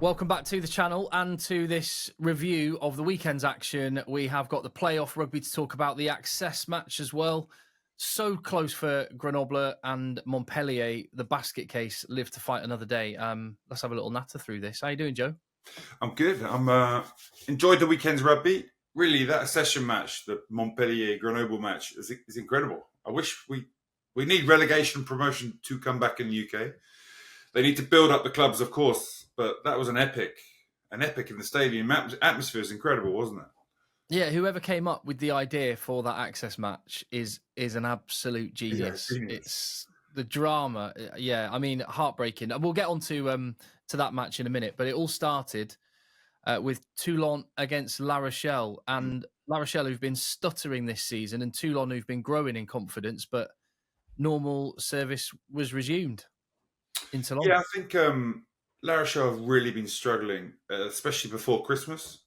Welcome back to the channel and to this review of the weekend's action. We have got the playoff rugby to talk about, the access match as well. So close for Grenoble and Montpellier. The basket case live to fight another day. Let's have a little natter through this. How you doing, Joe? I'm good. I'm enjoyed the weekend's rugby. Really, that accession match, the Montpellier Grenoble match, is incredible. I wish we need relegation and promotion to come back in the UK. They need to build up the clubs, of course, but that was an epic in the stadium. Atmosphere is incredible, wasn't it? Yeah, whoever came up with the idea for that access match is an absolute genius. Yeah, It's the drama. Yeah, I mean, heartbreaking. We'll get on to that match in a minute, but it all started with Toulon against La Rochelle. And La Rochelle, who've been stuttering this season, and Toulon, who've been growing in confidence, but normal service was resumed in Toulon. Yeah, I think La Rochelle have really been struggling, especially before Christmas.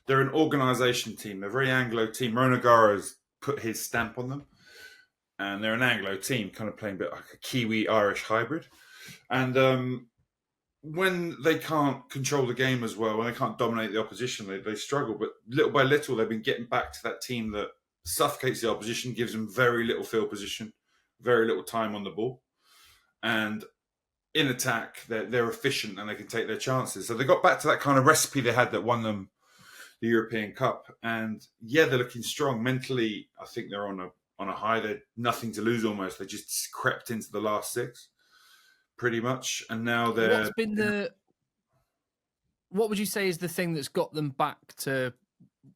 They're an organisation team. They're a very Anglo team. Ronagaro's put his stamp on them. And they're an Anglo team, kind of playing a bit like a Kiwi-Irish hybrid. And when they can't control the game as well, when they can't dominate the opposition, they struggle. But little by little, they've been getting back to that team that suffocates the opposition, gives them very little field position, very little time on the ball. And in attack, they're efficient and they can take their chances. So they got back to that kind of recipe they had that won them the European Cup. And yeah, they're looking strong. Mentally, I think they're on a high. They're nothing to lose almost. They just crept into the last six, pretty much. And now they're... What would you say is the thing that's got them back to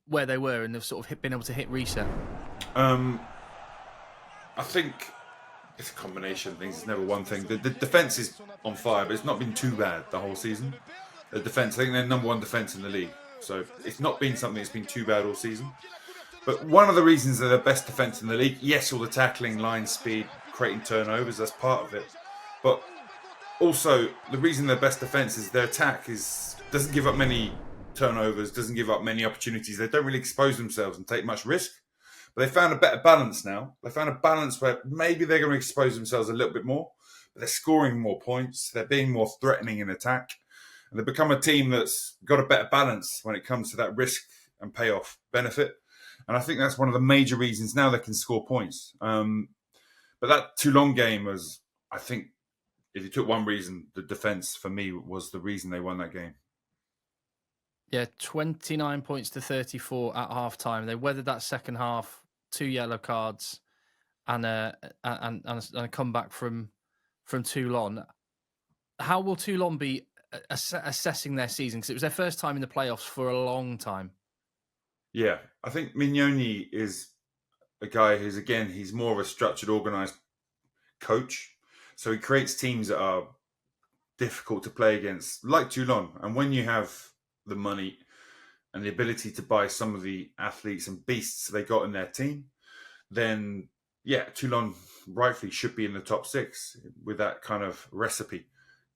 where they were and they've sort of been able to hit reset? I think it's a combination of things. It's never one thing. The defence is on fire, but it's not been too bad the whole season. The defence, I think they're number one defence in the league. So it's not been something that's been too bad all season. But one of the reasons they're the best defence in the league, yes, all the tackling, line speed, creating turnovers, that's part of it. But also, the reason they're best defence is their attack doesn't give up many turnovers, doesn't give up many opportunities. They don't really expose themselves and take much risk. But they found a better balance now. They found a balance where maybe they're going to expose themselves a little bit more, but they're scoring more points. They're being more threatening in attack. And they've become a team that's got a better balance when it comes to that risk and payoff benefit. And I think that's one of the major reasons now they can score points. But that Toulon game was, I think, if you took one reason, the defence for me was the reason they won that game. Yeah, 29 points to 34 at half time. They weathered that second half, 2 yellow cards, and a comeback from Toulon. How will Toulon be assessing their season? Because it was their first time in the playoffs for a long time. Yeah, I think Mignoni is a guy who's, again, he's more of a structured, organised coach. So he creates teams that are difficult to play against, like Toulon. And when you have the money and the ability to buy some of the athletes and beasts they got in their team, then, yeah, Toulon rightfully should be in the top six with that kind of recipe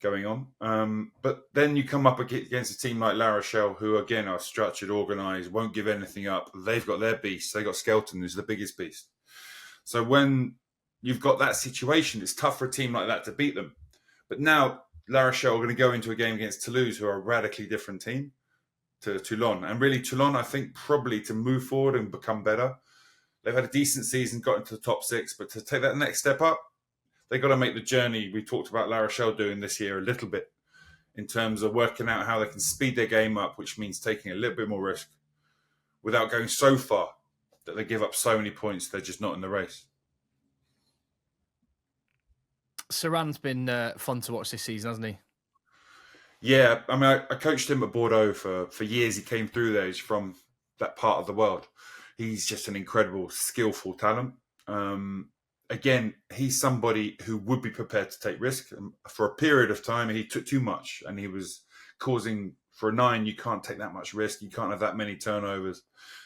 going on. But then you come up against a team like La Rochelle, who, again, are structured, organised, won't give anything up. They've got their beast. They got Skelton, who's the biggest beast. So when you've got that situation, it's tough for a team like that to beat them. But now La Rochelle are going to go into a game against Toulouse, who are a radically different team to Toulon. And really, Toulon, I think, probably to move forward and become better. They've had a decent season, got into the top six, but to take that next step up, they've got to make the journey we talked about La Rochelle doing this year a little bit in terms of working out how they can speed their game up, which means taking a little bit more risk without going so far that they give up so many points they're just not in the race. Saran's been fun to watch this season, hasn't he? Yeah, I mean, I coached him at Bordeaux for years. He came through there. He's from that part of the world. He's just an incredible, skillful talent. Again, he's somebody who would be prepared to take risk. For a period of time, he took too much and he was causing, for a 9, you can't take that much risk. You can't have that many turnovers.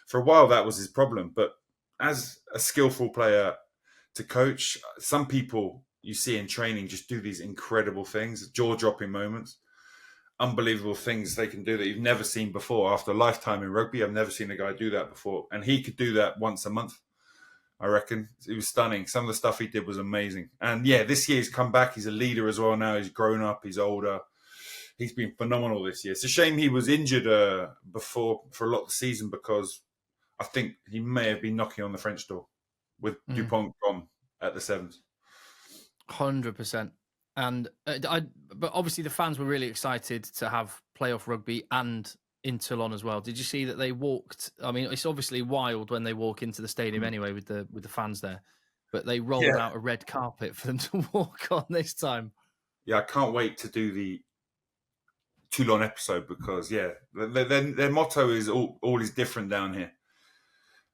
For a while, that was his problem. But as a skillful player to coach, some people you see in training just do these incredible things, jaw-dropping moments, unbelievable things they can do that you've never seen before. After a lifetime in rugby, I've never seen a guy do that before. And he could do that once a month. I reckon. It was stunning. Some of the stuff he did was amazing. And yeah, this year he's come back. He's a leader as well now. He's grown up. He's older. He's been phenomenal this year. It's a shame he was injured before for a lot of the season, because I think he may have been knocking on the French door with Dupont gone at the sevens. 100%. And but obviously the fans were really excited to have playoff rugby and in Toulon as well. Did you see that they walked? I mean, it's obviously wild when they walk into the stadium anyway with the fans there, but they rolled out a red carpet for them to walk on this time. Yeah, I can't wait to do the Toulon episode, because their motto is all is different down here,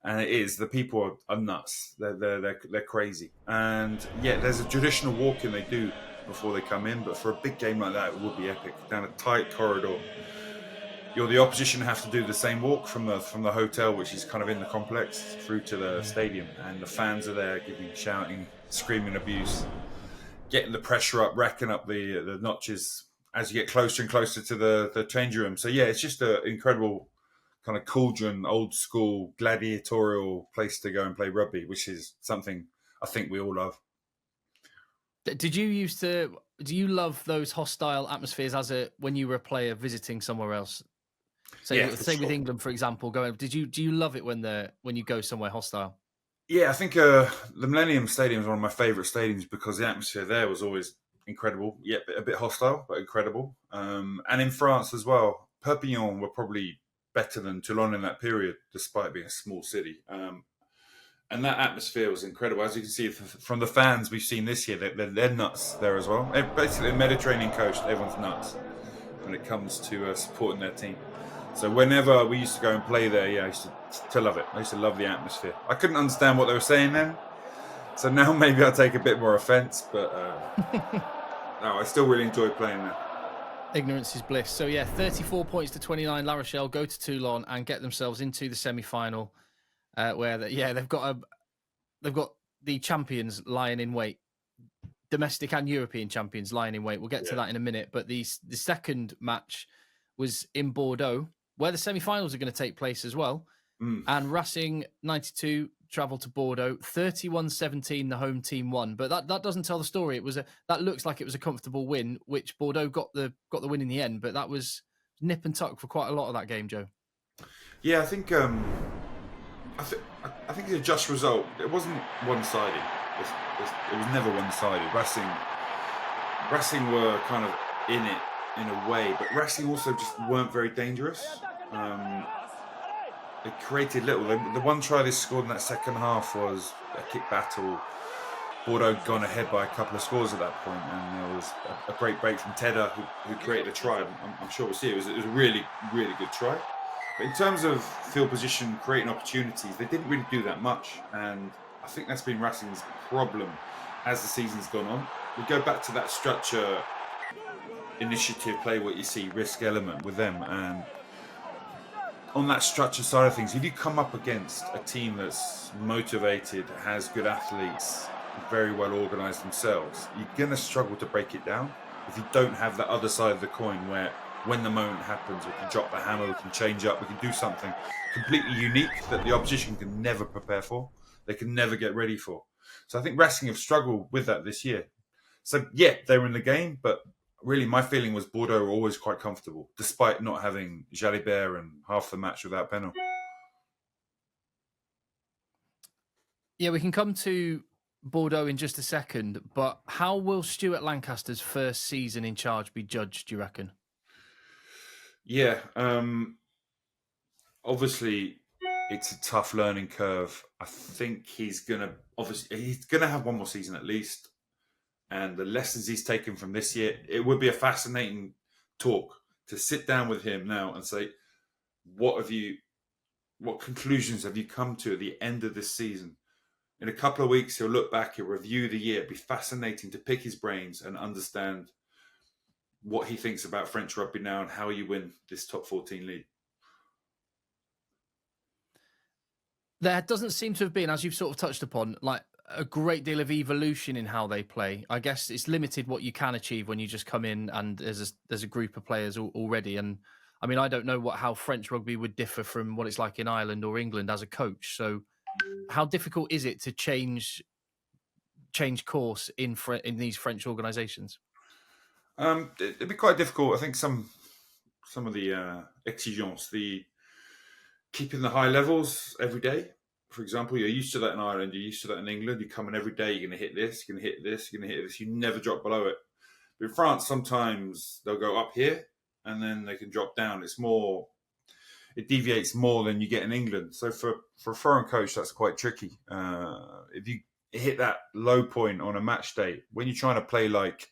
and it is. The people are nuts. They're crazy, and there's a traditional walk-in they do before they come in. But for a big game like that, it would be epic. Down a tight corridor. The opposition have to do the same walk from the hotel, which is kind of in the complex, through to the stadium, and the fans are there shouting, screaming abuse, getting the pressure up, racking up the notches as you get closer and closer to the changing room. So it's just an incredible kind of cauldron, old school gladiatorial place to go and play rugby, which is something I think we all love. Do you love those hostile atmospheres when you were a player visiting somewhere else? Say with England, for example, do you love it when you go somewhere hostile? Yeah, I think the Millennium Stadium is one of my favourite stadiums, because the atmosphere there was always incredible. Yeah, a bit hostile, but incredible. And in France as well, Perpignan were probably better than Toulon in that period, despite being a small city. And that atmosphere was incredible. As you can see from the fans we've seen this year, they're nuts there as well. Basically, Mediterranean coast, everyone's nuts when it comes to supporting their team. So whenever we used to go and play there, I used to love it. I used to love the atmosphere. I couldn't understand what they were saying then, so now maybe I take a bit more offence, but no, I still really enjoy playing there. Ignorance is bliss. So 34 points to 29. La Rochelle go to Toulon and get themselves into the semi-final, where they've got the champions lying in wait, domestic and European champions lying in wait. We'll get to that in a minute. But the second match was in Bordeaux, where the semi-finals are going to take place as well. And Racing 92 travelled to Bordeaux, 31-17. The home team won, but that doesn't tell the story. That looks like it was a comfortable win, which Bordeaux got the win in the end. But that was nip and tuck for quite a lot of that game, Joe. Yeah, I think it's a just result. It wasn't one-sided. It was never one-sided. Racing were kind of in it in a way, but Racing also just weren't very dangerous. They created little. The one try they scored in that second half was a kick battle. Bordeaux had gone ahead by a couple of scores at that point, and there was a great break from Tedder who created a try. I'm sure we'll see. It was a really, really good try. But in terms of field position, creating opportunities, they didn't really do that much, and I think that's been Racing's problem as the season's gone on. We go back to that structure, initiative, play what you see, risk element with them, and on that structure side of things, if you come up against a team that's motivated, has good athletes, very well organised themselves, you're going to struggle to break it down if you don't have that other side of the coin where when the moment happens, we can drop the hammer, we can change up, we can do something completely unique that the opposition can never prepare for, they can never get ready for. So I think Racing have struggled with that this year. So they were in the game, but really my feeling was Bordeaux were always quite comfortable, despite not having Jalibert and half the match without Penal. Yeah, we can come to Bordeaux in just a second, but how will Stuart Lancaster's first season in charge be judged, do you reckon? Yeah, obviously it's a tough learning curve. I think he's gonna have one more season at least, and the lessons he's taken from this year, it would be a fascinating talk to sit down with him now and say, what conclusions have you come to at the end of this season? In a couple of weeks, he'll look back, he'll review the year. It'd be fascinating to pick his brains and understand what he thinks about French rugby now and how you win this top 14 league. There doesn't seem to have been, as you've sort of touched upon, like a great deal of evolution in how they play. I guess it's limited what you can achieve when you just come in and there's a group of players already. And I mean, I don't know how French rugby would differ from what it's like in Ireland or England as a coach. So how difficult is it to change course in these French organisations? It'd be quite difficult. I think some of the exigence, the keeping the high levels every day. For example, you're used to that in Ireland, you're used to that in England. You come in every day, you're going to hit this, you're going to hit this, you're going to hit this. You never drop below it. But in France, sometimes they'll go up here and then they can drop down. It deviates more than you get in England. So for a foreign coach, that's quite tricky. If you hit that low point on a match day, when you're trying to play like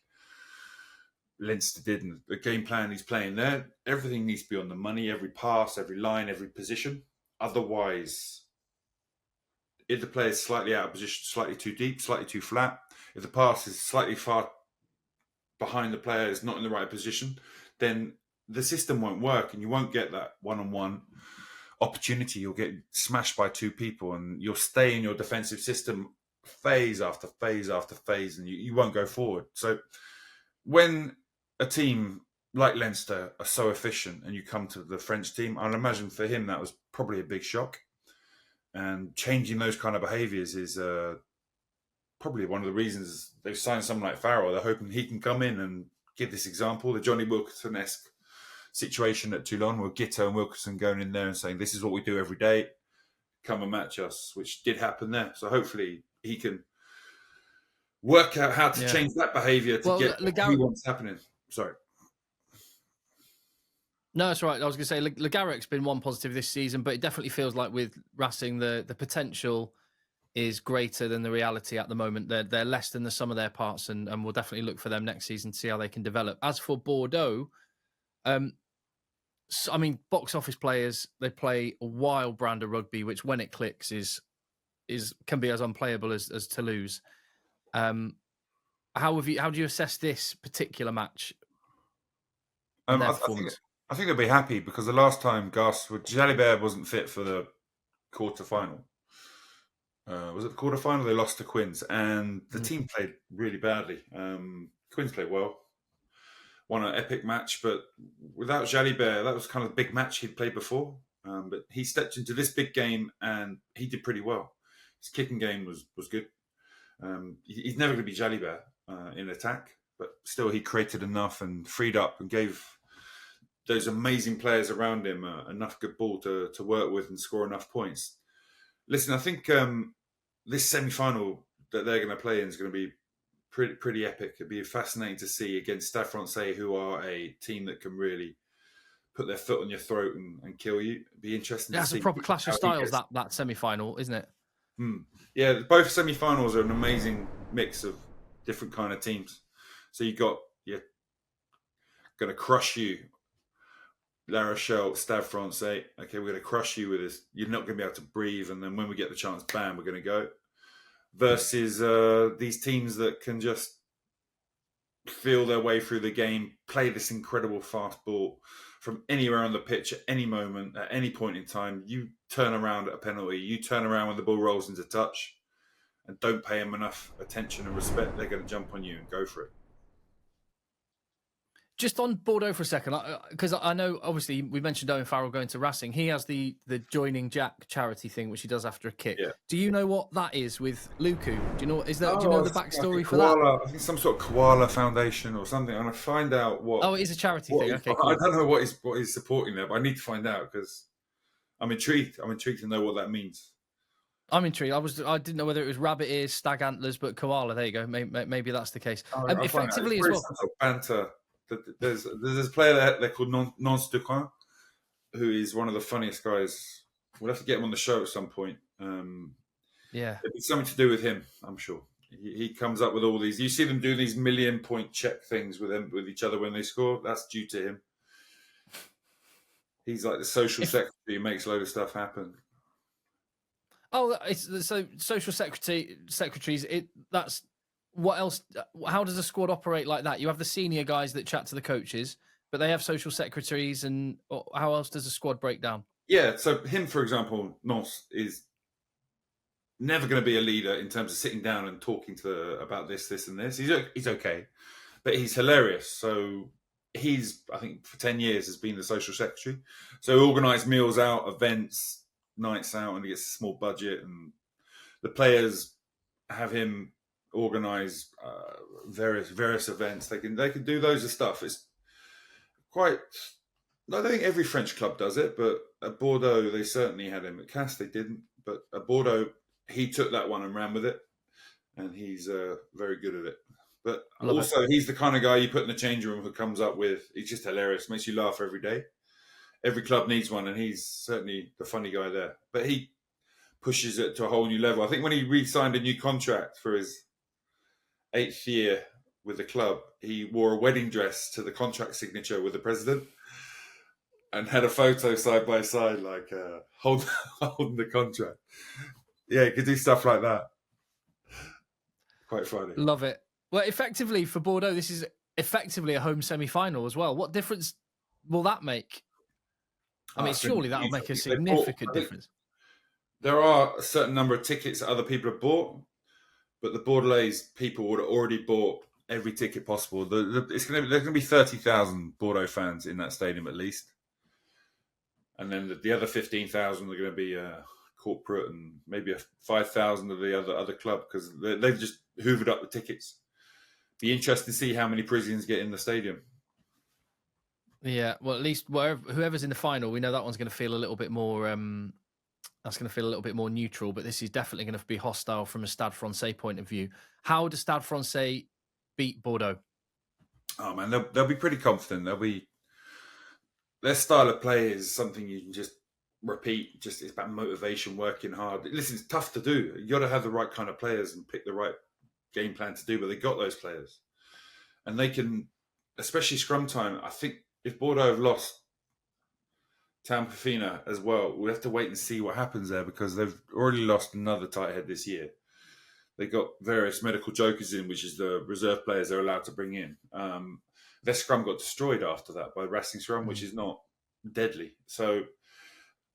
Leinster did, and the game plan he's playing there, everything needs to be on the money, every pass, every line, every position. Otherwise, if the player is slightly out of position, slightly too deep, slightly too flat, if the pass is slightly far behind the player, is not in the right position, then the system won't work and you won't get that one-on-one opportunity. You'll get smashed by two people and you'll stay in your defensive system phase after phase after phase, and you won't go forward. So when a team like Leinster are so efficient and you come to the French team, I'd imagine for him that was probably a big shock. And changing those kind of behaviours is probably one of the reasons they've signed someone like Farrell. They're hoping he can come in and give this example, the Johnny Wilkinson-esque situation at Toulon, with Giteau and Wilkinson going in there and saying, this is what we do every day, come and match us, which did happen there. So hopefully he can work out how to change that behaviour to get what he wants happening. Sorry. No, that's right. I was going to say Le Garrec's been one positive this season, but it definitely feels like with Racing, the potential is greater than the reality at the moment. They're less than the sum of their parts, and we'll definitely look for them next season to see how they can develop. As for Bordeaux, I mean, box office players, they play a wild brand of rugby, which when it clicks can be as unplayable as Toulouse. How do you assess this particular match? I think they'll be happy because the last time Jalibert wasn't fit for the quarter-final. Was it the quarter-final? They lost to Quins, and the team played really badly. Quins played well, won an epic match, but without Jalibert, that was kind of the big match he'd played before. But he stepped into this big game and he did pretty well. His kicking game was good. He's never going to be Jalibert in attack, but still he created enough and freed up and gave those amazing players around him enough good ball to work with and score enough points. Listen, I think this semi-final that they're going to play in is going to be pretty epic. It'd be fascinating to see against Stade Francais, who are a team that can really put their foot on your throat and kill you. It'd be interesting to see. That's a proper clash of styles, that semi-final, isn't it? Yeah, both semi-finals are an amazing mix of different kind of teams. So you're going to crush you. La Rochelle, Stade Francais. Okay, we're going to crush you with this. You're not going to be able to breathe. And then when we get the chance, bam, we're going to go. Versus these teams that can just feel their way through the game, play this incredible fast ball from anywhere on the pitch at any moment, at any point in time. You turn around at a penalty. You turn around when the ball rolls into touch and don't pay them enough attention and respect. They're going to jump on you and go for it. Just on Bordeaux for a second, because I know, obviously, we mentioned Owen Farrell going to Racing. He has the Joining Jack charity thing, which he does after a kick. Yeah. Do you know what that is with Luku? Do you know? Do you know the backstory for that? I think some sort of koala foundation or something. I'm going to find out what. Oh, it is a charity thing. Okay, cool. I don't know what he's supporting there, but I need to find out because I'm intrigued. I'm intrigued to know what that means. I'm intrigued. I didn't know whether it was rabbit ears, stag antlers, but koala. There you go. Maybe that's the case. Effectively as well. Some sort of banter. There's a player there they're called Nance Ducoin, who is one of the funniest guys. We'll have to get him on the show at some point. Yeah, it'd be something to do with him, I'm sure. He comes up with all these. You see them do these 1,000,000 point check things with each other when they score. That's due to him. He's like the social secretary who makes a load of stuff happen. Oh, so social secretaries. That's. What else? How does a squad operate like that? You have the senior guys that chat to the coaches, but they have social secretaries. And how else does a squad break down? Yeah, so him, for example, Nance is never going to be a leader in terms of sitting down and talking about this, and this. He's okay, but he's hilarious. So I think, for 10 years has been the social secretary. So organised meals out, events, nights out and he gets a small budget, and the players have him organise various events. They can do loads of stuff. It's quite. I don't think every French club does it, but at Bordeaux they certainly had him. At Cass they didn't, but at Bordeaux he took that one and ran with it, and he's very good at it. But he's the kind of guy you put in the changing room who comes up with. He's just hilarious, makes you laugh every day. Every club needs one, and he's certainly the funny guy there. But he pushes it to a whole new level. I think when he re-signed a new contract for his 8th year with the club, he wore a wedding dress to the contract signature with the president and had a photo side by side, like holding the contract. Yeah, he could do stuff like that. Quite funny. Love it. Well, effectively for Bordeaux, this is effectively a home semi-final as well. What difference will that make? I mean, surely that'll make a significant difference. There are a certain number of tickets that other people have bought, but the Bordelais people would have already bought every ticket possible. There's going to be 30,000 Bordeaux fans in that stadium at least, and then the other 15,000 are going to be corporate, and maybe 5,000 of the other club, because they've just hoovered up the tickets. Be interesting to see how many Parisians get in the stadium. Yeah, well, at least whoever's in the final, we know that one's going to feel a little bit more. That's going to feel a little bit more neutral, but this is definitely going to be hostile from a Stade Francais point of view. How does Stade Francais beat Bordeaux? Oh man, they'll be pretty confident. Their style of play is something you can just repeat. Just it's about motivation, working hard. Listen, it's tough to do. You got to have the right kind of players and pick the right game plan to do. But they got those players, and they can, especially scrum time. I think if Bordeaux have lost Tampafina as well, we'll have to wait and see what happens there, because they've already lost another tight head this year. They got various medical jokers in, which is the reserve players they're allowed to bring in. Their scrum got destroyed after that by Racing Scrum, which is not deadly. So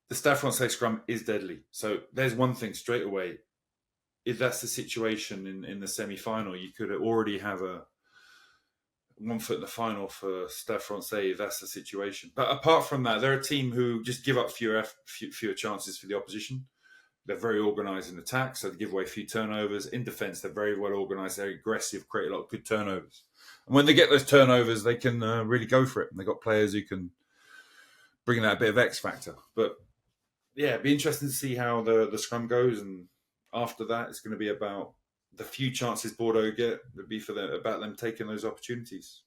the Stade Francais scrum is deadly. So there's one thing straight away. If that's the situation in the semi-final, you could already have a 1 foot in the final for Stade Francais if that's the situation. But apart from that, they're a team who just give up fewer chances for the opposition. They're very organised in attack, so they give away a few turnovers. In defence, they're very well organised. They're aggressive, create a lot of good turnovers. And when they get those turnovers, they can really go for it. And they've got players who can bring that bit of X factor. But yeah, it'd be interesting to see how the scrum goes. And after that, it's going to be about the few chances Bordeaux get. It'd be about them taking those opportunities.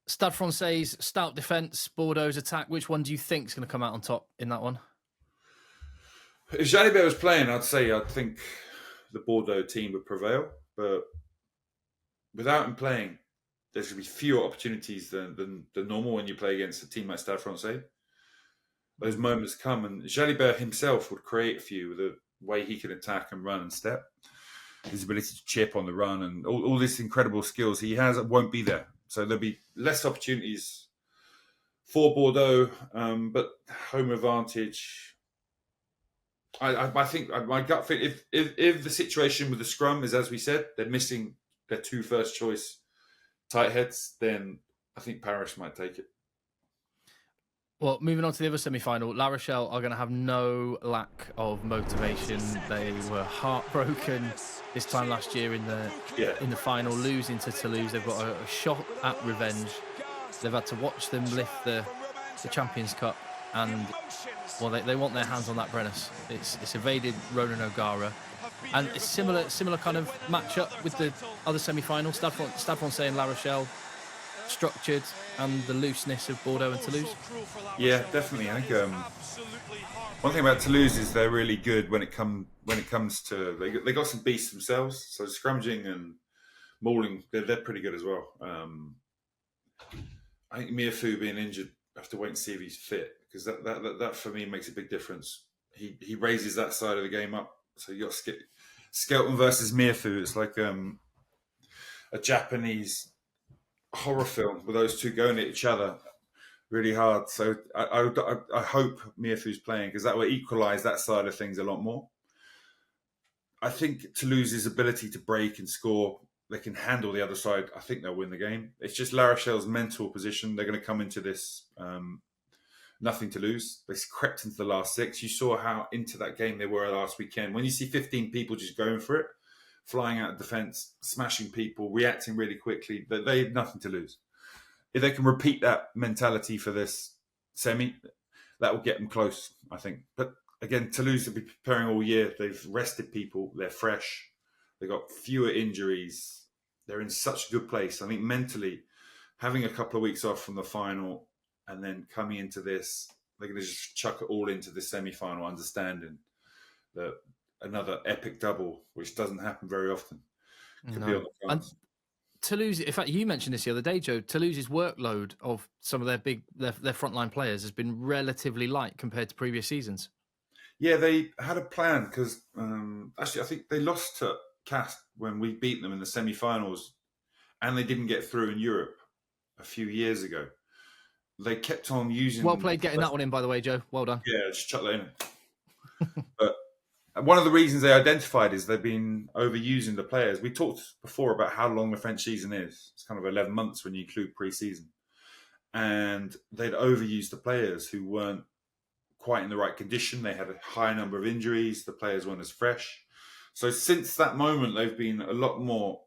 Stade Francais' stout defence, Bordeaux's attack. Which one do you think is going to come out on top in that one? If Jalibert was playing, I'd think the Bordeaux team would prevail. But without him playing, there's going to be fewer opportunities than normal when you play against a team like Stade Francais. Those moments come, and Jalibert himself would create a few with the way he can attack and run and step. His ability to chip on the run and all these incredible skills he has won't be there. So there'll be less opportunities for Bordeaux, but home advantage. I think my gut feel, if the situation with the scrum is as we said, they're missing their 2 first choice tight heads, then I think Paris might take it. Well, moving on to the other semi-final, La Rochelle are going to have no lack of motivation. They were heartbroken this time last year in the final, losing to Toulouse. They've got a shot at revenge. They've had to watch them lift the Champions Cup, and well, they want their hands on that Brennus. It's evaded Ronan O'Gara, and it's similar kind of matchup with the other semi-final. Stade Francais and La Rochelle, structured, and the looseness of Bordeaux and Toulouse. Yeah, definitely. I think one thing about Toulouse is they're really good when it comes to they got some beasts themselves. So scrummaging and mauling, they're pretty good as well. I think Miafu being injured, I have to wait and see if he's fit, because that for me makes a big difference. He raises that side of the game up. So you got Skelton versus Miafu. It's like a Japanese horror film with those two going at each other really hard. So I hope Miafu's playing, because that will equalise that side of things a lot more. I think Toulouse's ability to break and score, they can handle the other side. I think they'll win the game. It's just La Rochelle's mental position. They're going to come into this nothing to lose. They crept into the last 6. You saw how into that game they were last weekend. When you see 15 people just going for it, flying out of defence, smashing people, reacting really quickly, they have nothing to lose. If they can repeat that mentality for this semi, that will get them close, I think. But again, Toulouse have been preparing all year. They've rested people. They're fresh. They've got fewer injuries. They're in such a good place. I think mentally, having a couple of weeks off from the final and then coming into this, they're going to just chuck it all into the semi-final, understanding that another epic double, which doesn't happen very often, could be on the cards. Toulouse, in fact, you mentioned this the other day, Joe. Toulouse's workload of some of their frontline players has been relatively light compared to previous seasons. Yeah, they had a plan because actually, I think they lost to Cast when we beat them in the semi-finals, and they didn't get through in Europe a few years ago. They kept on using. Well played, getting that one in, by the way, Joe. Well done. Yeah, just chuck that in. But one of the reasons they identified is they've been overusing the players. We talked before about how long the French season is. It's kind of 11 months when you include pre-season. And they'd overused the players who weren't quite in the right condition. They had a high number of injuries. The players weren't as fresh. So since that moment, they've been a lot more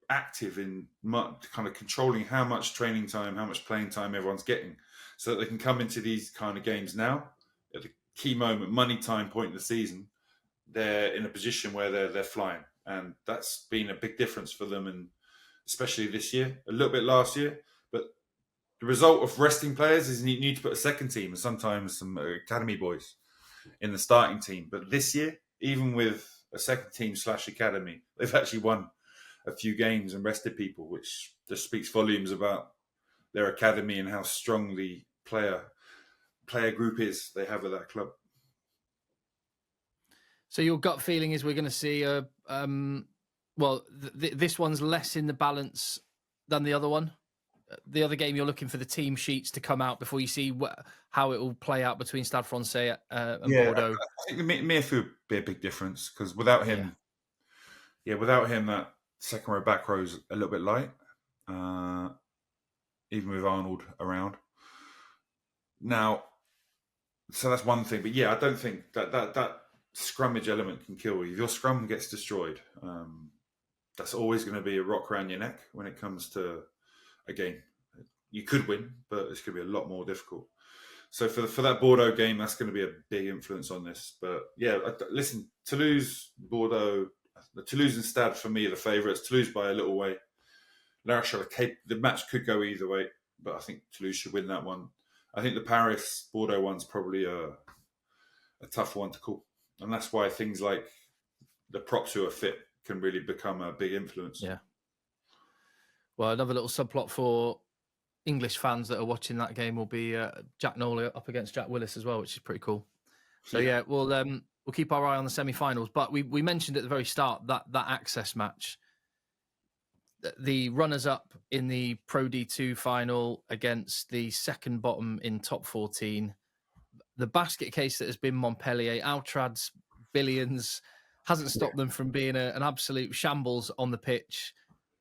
active in kind of controlling how much training time, how much playing time everyone's getting, so that they can come into these kind of games now at the key moment, money time point in the season. They're in a position where they're flying, and that's been a big difference for them, and especially this year, a little bit last year. But the result of resting players is you need to put a second team and sometimes some academy boys in the starting team. But this year, even with a second team / academy, they've actually won a few games and rested people, which just speaks volumes about their academy and how strong the player group is they have at that club. So your gut feeling is we're going to see this one's less in the balance than the other one. The other game, you're looking for the team sheets to come out before you see how it will play out between Stade Francais and Bordeaux. I think Mierfu would be a big difference because without him, that second row, back row is a little bit light, even with Arnold around. Now, so that's one thing. But yeah, I don't think that scrummage element can kill you. If your scrum gets destroyed, that's always going to be a rock around your neck when it comes to a game. You could win, but it's going to be a lot more difficult. So for that Bordeaux game, that's going to be a big influence on this. But yeah, listen, Toulouse, Bordeaux, the Toulouse and Stade for me are the favourites. Toulouse by a little way. La Rochelle, the match could go either way, but I think Toulouse should win that one. I think the Paris Bordeaux one's probably a tough one to call, and that's why things like the props who are fit can really become a big influence. Yeah. Well, another little subplot for English fans that are watching that game will be Jack Nowley up against Jack Willis as well, which is pretty cool. So yeah, we'll keep our eye on the semi-finals. But we mentioned at the very start that access match, the runners-up in the Pro D2 final against the second bottom in top 14, the basket case that has been Montpellier, Altrad's billions hasn't stopped them from being an absolute shambles on the pitch.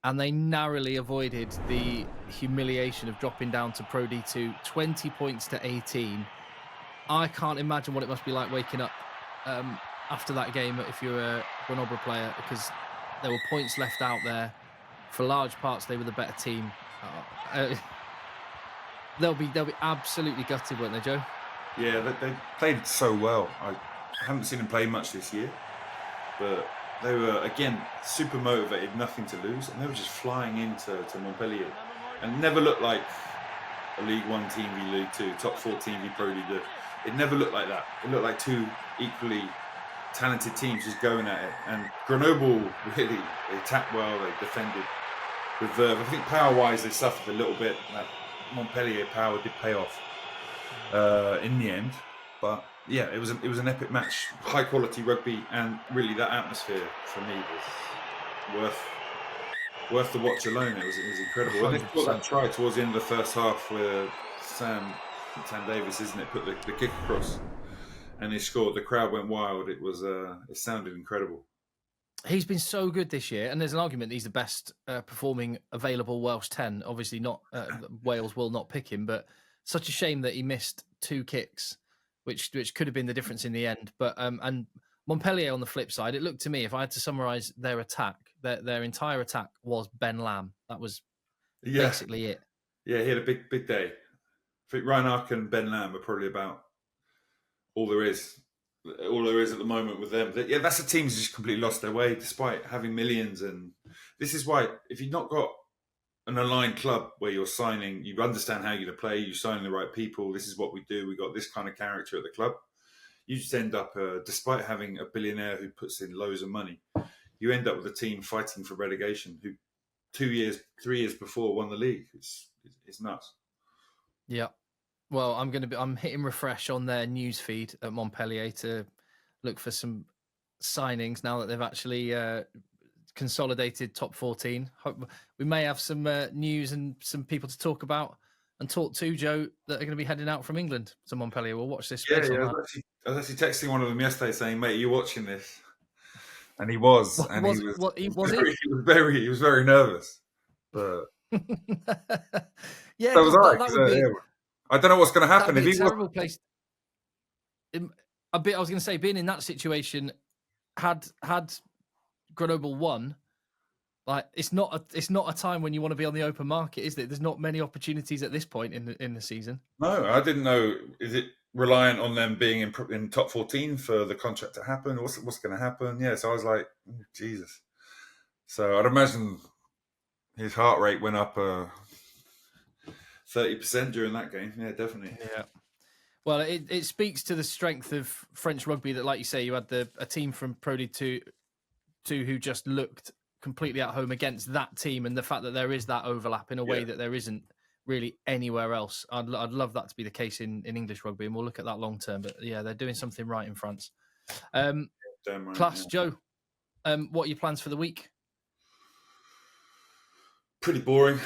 And they narrowly avoided the humiliation of dropping down to Pro D2, 20 points to 18. I can't imagine what it must be like waking up after that game if you're a Grenoble player, because there were points left out there. For large parts, they were the better team. They'll be absolutely gutted, won't they, Joe? Yeah, they played so well. I haven't seen them play much this year, but they were, again, super motivated, nothing to lose, and they were just flying into Montpellier. And it never looked like a League One team v League Two, top 4 team v Pro League. It never looked like that. It looked like two equally talented teams just going at it. And Grenoble, really, they attacked well, they defended with verve. I think power-wise, they suffered a little bit. That Montpellier power did pay off in the end, but yeah, it was an epic match, high quality rugby, and really that atmosphere for me was worth the watch alone. It was incredible. And they got that try towards the end of the first half where Sam Davis, isn't it, put the kick across, and they scored. The crowd went wild. It was it sounded incredible. He's been so good this year, and there's an argument that he's the best performing available Welsh 10. Obviously, not Wales will not pick him, but such a shame that he missed 2 kicks, which could have been the difference in the end. But and Montpellier on the flip side, it looked to me, if I had to summarise their attack, their entire attack was Ben Lam. That was basically it. Yeah, he had a big day. I think Ryan Ark and Ben Lam are probably about all there is at the moment with them. Yeah, that's a team who's just completely lost their way despite having millions. And this is why, if you've not got an aligned club where you're signing, you understand how you're going to play, you're signing the right people, this is what we do, we got this kind of character at the club, you just end up, despite having a billionaire who puts in loads of money, you end up with a team fighting for relegation who 3 years before won the league. It's nuts. Yeah. Well, I'm hitting refresh on their news feed at Montpellier to look for some signings now that they've actually consolidated top 14. Hope we may have some news and some people to talk about and talk to, Joe, that are going to be heading out from England to Montpellier. We'll watch this space on that. I was actually texting one of them yesterday saying, "Mate, are you watching this?" And he was. He was very nervous. But yeah, that was that would be. I don't know what's going to happen if he terrible place. I was going to say, being in that situation, had Grenoble won, like it's not a time when you want to be on the open market, is it? There's not many opportunities at this point in the season. No, I didn't know. Is it reliant on them being in top 14 for the contract to happen? What's going to happen? Yeah, so I was like, oh, Jesus. So I'd imagine his heart rate went up 30% during that game. Yeah, definitely. Yeah. Well, it speaks to the strength of French rugby that, like you say, you had a team from Pro League 2 who just looked completely at home against that team, and the fact that there is that overlap in a way that there isn't really anywhere else. I'd love that to be the case in English rugby, and we'll look at that long term. But yeah, they're doing something right in France. Class, Joe, what are your plans for the week? Pretty boring.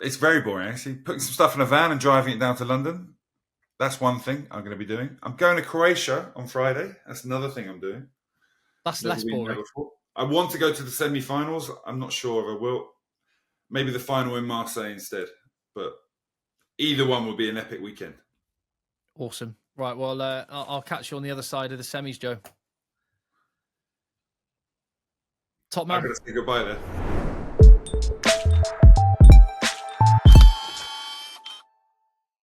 It's very boring, actually. Putting some stuff in a van and driving it down to London. That's one thing I'm going to be doing. I'm going to Croatia on Friday. That's another thing I'm doing. That's less boring. I want to go to the semi-finals. I'm not sure if I will. Maybe the final in Marseille instead. But either one will be an epic weekend. Awesome. Right, well, I'll catch you on the other side of the semis, Joe. Top man. I'm going to say goodbye there.